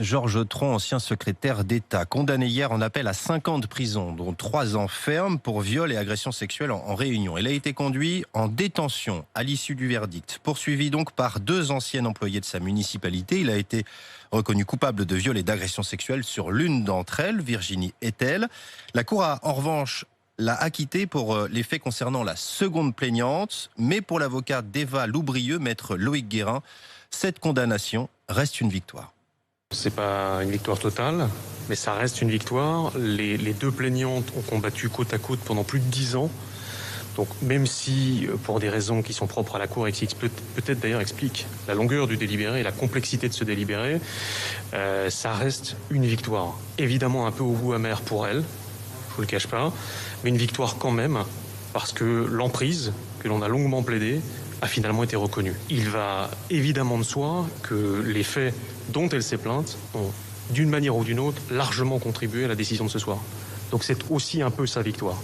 Georges Tron, ancien secrétaire d'État, condamné hier en appel à 5 ans de prison, dont 3 ans ferme pour viol et agression sexuelle en Réunion. Il a été conduit en détention à l'issue du verdict. Poursuivi donc par 2 anciennes employées de sa municipalité, il a été reconnu coupable de viol et d'agression sexuelle sur l'une d'entre elles, Virginie Etel. La Cour a en revanche l'a acquitté pour les faits concernant la seconde plaignante, mais pour l'avocat d'Eva Loubrieux, maître Loïc Guérin, cette condamnation reste une victoire. C'est pas une victoire totale, mais ça reste une victoire. Les 2 plaignantes ont combattu côte à côte pendant plus de 10 ans. Donc même si, pour des raisons qui sont propres à la Cour et qui peut-être d'ailleurs expliquent la longueur du délibéré et la complexité de ce délibéré, ça reste une victoire. Évidemment un peu au goût amer pour elle, je vous le cache pas, mais une victoire quand même, parce que l'emprise que l'on a longuement plaidée a finalement été reconnue. Il va évidemment de soi que les faits dont elle s'est plainte ont, d'une manière ou d'une autre, largement contribué à la décision de ce soir. Donc c'est aussi un peu sa victoire.